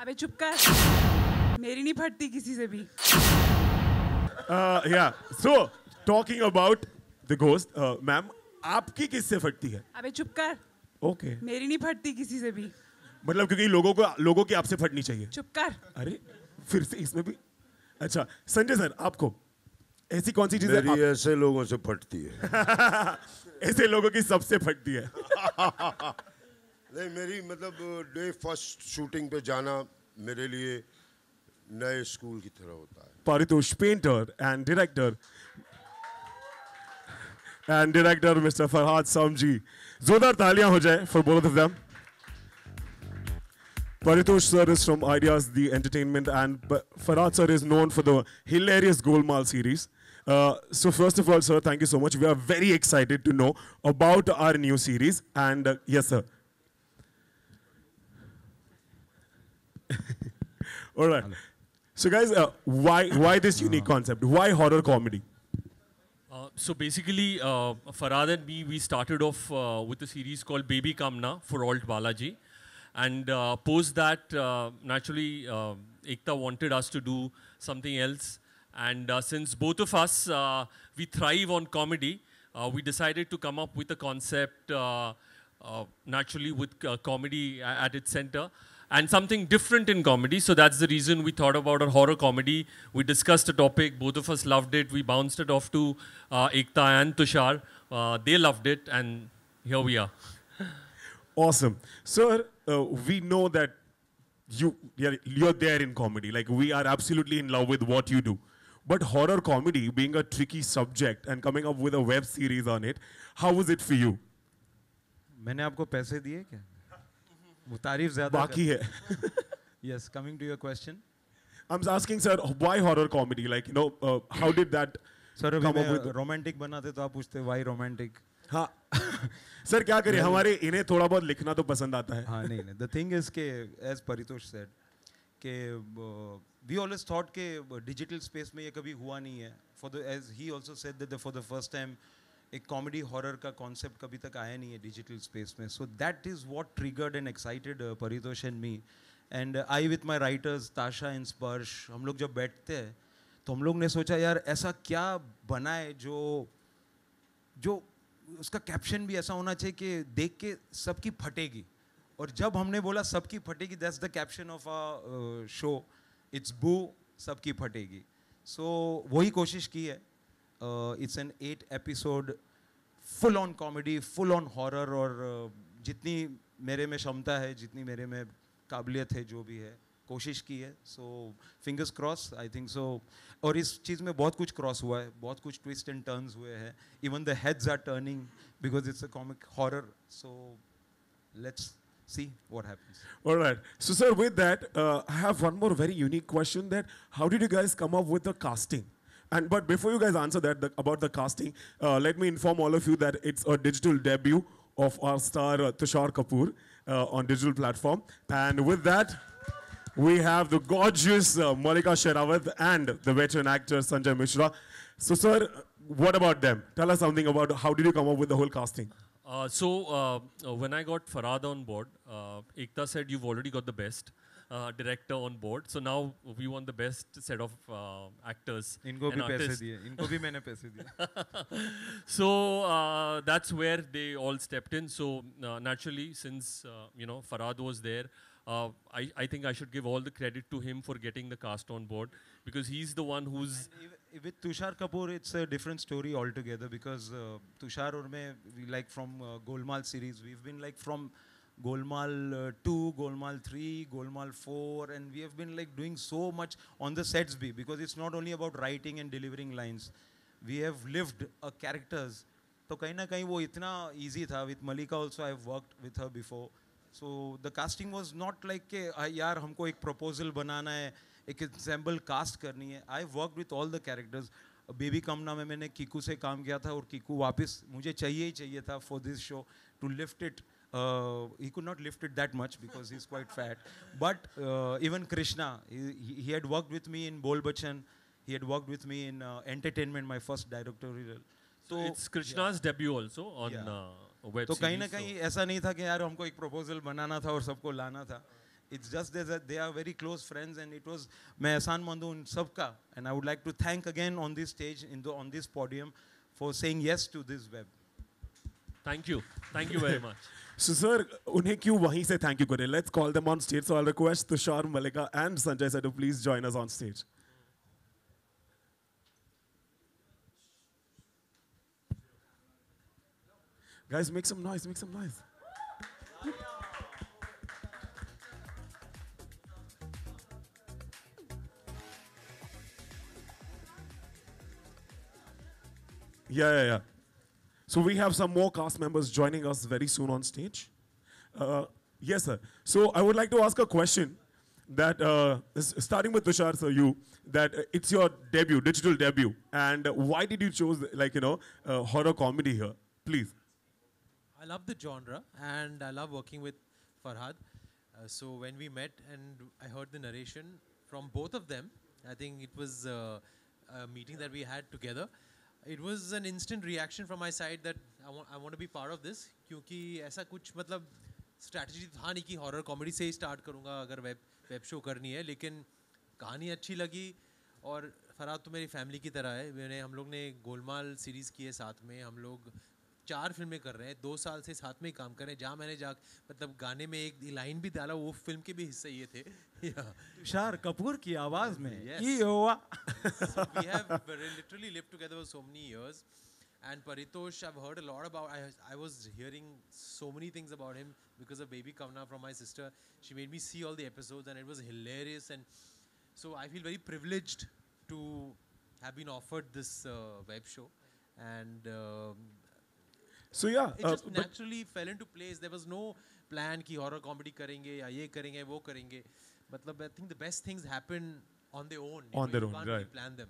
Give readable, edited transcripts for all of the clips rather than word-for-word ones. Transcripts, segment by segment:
अबे चुप कर, मेरी नहीं फटती किसी से भी. Yeah. So, talking about the ghost, ma'am, आपकी किससे फटती है? अबे चुप कर, Okay. मेरी नहीं फटती किसी से भी. मतलब क्योंकि लोगों की आपसे फटनी चाहिए. चुप कर. अरे फिर से इसमें भी. अच्छा संजय सर, आपको ऐसी कौन सी चीजें मेरी ऐसे लोगों से फटती है. ऐसे लोगों की सबसे फटती है. नहीं, मेरी मतलब डे फर्स्ट शूटिंग पे जाना मेरे लिए नए स्कूल की तरह होता है. Paritosh, painter and director Mr. Farhad Samji. जोरदार तालियां हो जाए for both of them. Paritosh sir is from Ideas the Entertainment and Farhad sir is known for the hilarious Golmaal series. So first of all, sir, thank you so much. We are very excited to know about our new series. And yes, sir. All right. So guys, why this unique concept? Why horror comedy? So basically, Farhad and me, we started off with a series called Baby Kamna for Alt Balaji. And post that, naturally, Ekta wanted us to do something else. And since both of us, we thrive on comedy, we decided to come up with a concept, naturally, with comedy at its center. And something different in comedy. So that's the reason we thought about a horror comedy. We discussed the topic. Both of us loved it. We bounced it off to Ekta and Tushar. They loved it. And here we are. Awesome. Sir, we know that you're there in comedy. Like, we are absolutely in love with what you do. But horror comedy being a tricky subject and coming up with a web series on it, how was it for you? मैंने आपको पैसे दिए क्या? वो तारीफ ज़्यादा बाकी है. Yes, coming to your question. I'm asking, sir, why horror comedy? Like, how did that sir come up अभी with? मैं रोमांटिक बनाते तो आप पूछते why romantic? हाँ. सर क्या करें, हमारे इन्हें थोड़ा बहुत लिखना तो पसंद आता है. हाँ नहीं. The thing is के as Paritosh said कि we always thought कि digital space में ये कभी हुआ नहीं है. As he also said that for the first time एक कॉमेडी हॉरर का कॉन्सेप्ट कभी तक आया नहीं है डिजिटल स्पेस में. So that is what triggered and excited Paritosh and me and I with my writers ताशा एंड स्पर्श. हम लोग जब बैठते हैं तो हम लोग ने सोचा यार ऐसा क्या बनाए जो उसका कैप्शन भी ऐसा होना चाहिए कि देख के सबकी फटेगी. और जब हमने बोला सबकी फटेगी, that's the caption of a show, it's बू सबकी फटेगी. सो वही कोशिश की है. It's an 8 episode full on comedy, full on horror और जितनी मेरे में क्षमता है, जितनी मेरे में काबिलियत है, जो भी है कोशिश की है. So fingers crossed, I think so. और इस चीज़ में बहुत कुछ क्रॉस हुआ है, बहुत कुछ ट्विस्ट एंड टर्न्स हुए हैं. Even the heads are turning because it's a comic horror. So let's see what happens. All right. So sir, with that, I have one more very unique question. That how did you guys come up with the casting? But before you guys answer that about the casting, let me inform all of you that it's a digital debut of our star Tushar Kapoor on digital platform. And with that, we have the gorgeous Malika Sherawat and the veteran actor Sanjay Mishra. So sir, what about them? Tell us something about how did you come up with the whole casting? When I got Farhad on board, Ekta said you've already got the best director on board. So now we want the best set of actors. इनको भी and पैसे artists. दिए, इनको भी मैंने पैसे दिए. So that's where they all stepped in. So naturally, since Farhad was there, I think I should give all the credit to him for getting the cast on board, because he's the one who's. With Tushar Kapoor, it's a different story altogether, because Tushar और मैं, we like from Golmaal series. We've been like from Golmaal 2, Golmaal 3, Golmaal 4, and we have been like doing so much on the sets bhi, because it's not only about writing and delivering lines. We have lived characters. तो कहीं ना कहीं वो इतना easy था. With Malika also I have worked with her before. So the casting was not like कि यार हमको एक proposal बनाना है, एक ensemble cast करनी है. I worked with all the characters. Baby कमना में मैंने कीकू से काम किया था, और कीकू वापस मुझे चाहिए ही चाहिए था for this show to lift it. He could not lift it that much because he's quite fat. But even Krishna, he had worked with me in Bol Bachan. He had worked with me in Entertainment, my first directorial. So it's Krishna's debut also on web तो series. कहीं ना कहीं ऐसा नहीं था कि यार हमको एक proposal बनाना था और सबको लाना था. It's just that they are very close friends, and it was मैं एहसान मंद हूँ उन सबका, and I would like to thank again on this stage on this podium for saying yes to this web. Thank you very much. So sir, उन्हें क्यों वहीं से thank you करें? Let's call them on stage. So I'll request Tushar, Malika and Sanjay sir to please join us on stage. Guys, make some noise, make some noise. Yeah. So we have some more cast members joining us very soon on stage. Yes, sir. So I would like to ask a question that, starting with Tushar, sir, it's your debut, digital debut. And why did you choose, horror comedy here? Please. I love the genre and I love working with Farhad. So when we met and I heard the narration from both of them, I think it was a meeting that we had together. It was an instant reaction from my side that I want to be part of this, क्योंकि ऐसा कुछ मतलब strategy था नहीं कि horror comedy से ही start करूँगा अगर web show करनी है, लेकिन कहानी अच्छी लगी और फरहाद तो मेरी family की तरह है. हम लोग ने गोलमाल series की है साथ में, हम लोग 4 फिल्में कर रहे हैं, 2 साल से साथ में ही काम कर रहे हैं. जहाँ मैंने मतलब गाने में एक लाइन भी डाला, वो फिल्म के भी हिस्से ये थे. तुषार कपूर की आवाज में. So we have literally lived together for so many years. And Paritosh, I've heard a lot about. I was hearing so many things about him because of Baby Kamna from my sister. She made me see all the episodes, and it was hilarious. And so I feel very privileged to have been offered this web show. And So yeah, it just naturally fell into place. There was no plan कि horror comedy करेंगे या ये करेंगे वो करेंगे. मतलब I think the best things happen on their own. On their own, you can't right. really plan them.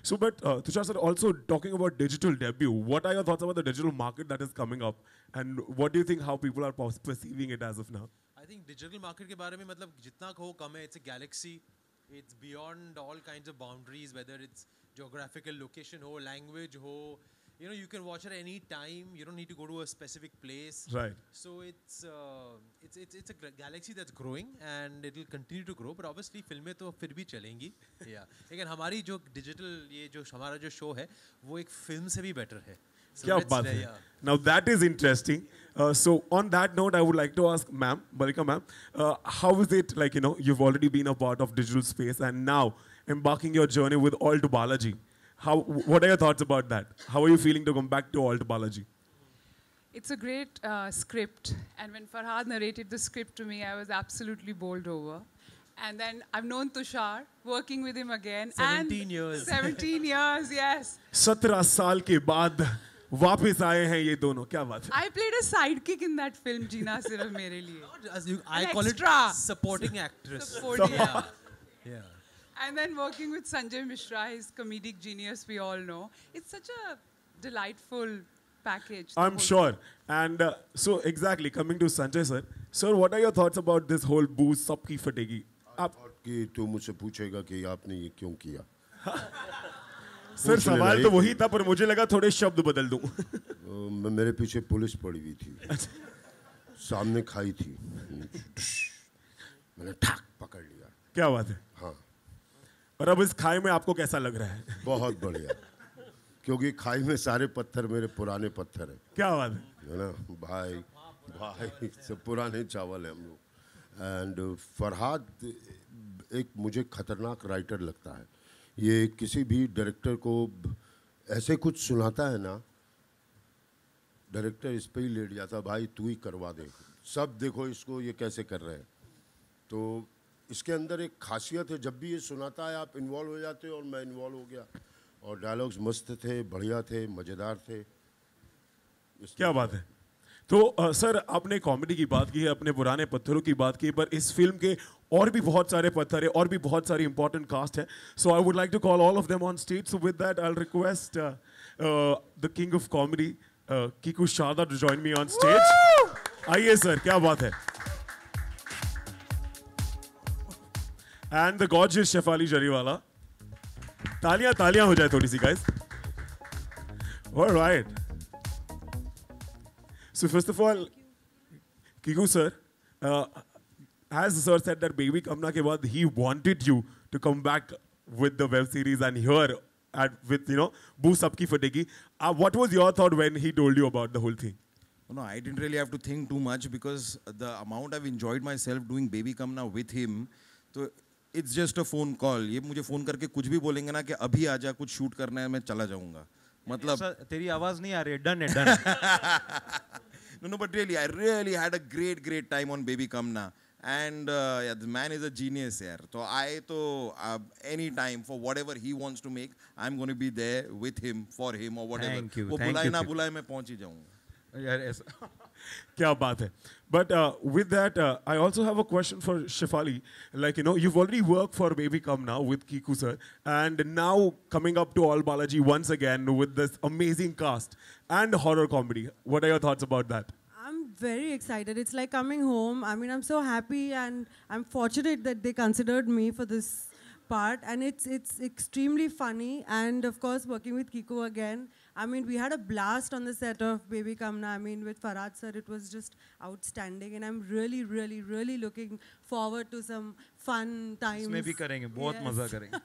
So, but Tushar sir, also talking about digital debut, what are your thoughts about the digital market that is coming up? And what do you think how people are perceiving it as of now? I think digital market के बारे में मतलब जितना कहो कम है. It's a galaxy. It's beyond all kinds of boundaries, whether it's geographical location ho, language ho. You can watch it any time. You don't need to go to a specific place. Right. So it's a galaxy that's growing and it will continue to grow. But obviously फिल्में तो फिर भी चलेंगी. Yeah. लेकिन हमारी जो digital हमारा जो show है वो एक film से भी better है. So क्या बात है? Now that is interesting. So on that note, I would like to ask ma'am, Malika ma'am, how is it you've already been a part of digital space and now embarking your journey with Alt Balaji? What are your thoughts about that? How are you feeling to come back to Alt Balaji? It's a great script. And when Farhad narrated the script to me, I was absolutely bowled over. And then I've known Tushar, working with him again. 17 years. 17 years, yes. 17 साल के बाद वापस आए हैं ये दोनों. क्या बात है? I played a sidekick in that film, Jeena Sirf मेरे लिए. I call extra. it supporting actress. Supporting. Yeah. And then working with Sanjay Mishra, his comedic genius, we all know. It's such a delightful package. I'm sure. And so exactly, coming to Sanjay sir. Sir, what are your thoughts about this whole boost सबकी फटेगी? आप कि तू मुझसे पूछेगा कि आपने ये क्यों किया? सर सवाल तो वही था पर मुझे लगा थोड़े शब्द बदल दूं. मेरे पीछे पुलिस पड़ी हुई थी. सामने खाई थी. मैंने ठाक पकड़ लिया. क्या बात है? हाँ. और अब इस खाई में आपको कैसा लग रहा है? बहुत बढ़िया. क्योंकि खाई में सारे पत्थर मेरे पुराने पत्थर हैं. क्या बात है ना भाई सब पुराने चावल हैं हम लोग. एंड फरहाद एक मुझे खतरनाक राइटर लगता है. ये किसी भी डायरेक्टर को ऐसे कुछ सुनाता है ना, डायरेक्टर इस पे ही लेट जाता, भाई तू ही करवा दे, सब देखो इसको ये कैसे कर रहे हैं. तो इसके अंदर एक खासियत है, जब भी ये सुनाता है आप इन्वॉल्व हो जाते हो और मैं इन्वॉल्व हो गया. और डायलॉग्स मस्त थे, बढ़िया थे, मज़ेदार थे. क्या बात है. तो सर आपने कॉमेडी की बात की है, अपने पुराने पत्थरों की बात की, पर इस फिल्म के और भी बहुत सारे पत्थर है और भी बहुत सारी इंपॉर्टेंट कास्ट है. So I would like to call all of them on stage. So with that I will request the king of comedy Kiku Sharda to join me on stage. आइए सर, क्या बात है. And the gorgeous Shefali Jariwala. तालियां हो जाए थोड़ी सी guys. Alright. So first of all, Kiku sir, as sir said that Baby Kamna ke baad he wanted you to come back with the web series and here with Boo Sabki Fategi. What was your thought when he told you about the whole thing? No, I didn't really have to think too much because the amount I've enjoyed myself doing Baby Kamna with him, so it's just a phone call. ये मुझे phone करके कुछ भी बोलेंगे ना कि अभी आजा कुछ shoot करना है मैं चला जाऊँगा. मतलब तेरी आवाज नहीं आ रही है. Done है, done. No, but really, I really had a great time on Baby Kamna. And yeah, the man is a genius here. So any time for whatever he wants to make, I'm going to be there with him, for him or whatever. Thank you. वो बुलाए ना बुलाए मैं पहुंच ही जाऊँगा. यार ऐसा. Kya baat hai. But with that, I also have a question for Shefali. Like, you've already worked for Baby Kamna with Kiku sir, and now coming up to All Balaji once again with this amazing cast and horror comedy. What are your thoughts about that? I'm very excited. It's like coming home. I mean, I'm so happy and I'm fortunate that they considered me for this part. And it's extremely funny. And of course, working with Kiko again. I mean, we had a blast on the set of Baby Kamna. I mean, with Farhad sir, it was just outstanding. And I'm really looking forward to some fun times. इसमें भी करेंगे. बहुत मजा करेंगे.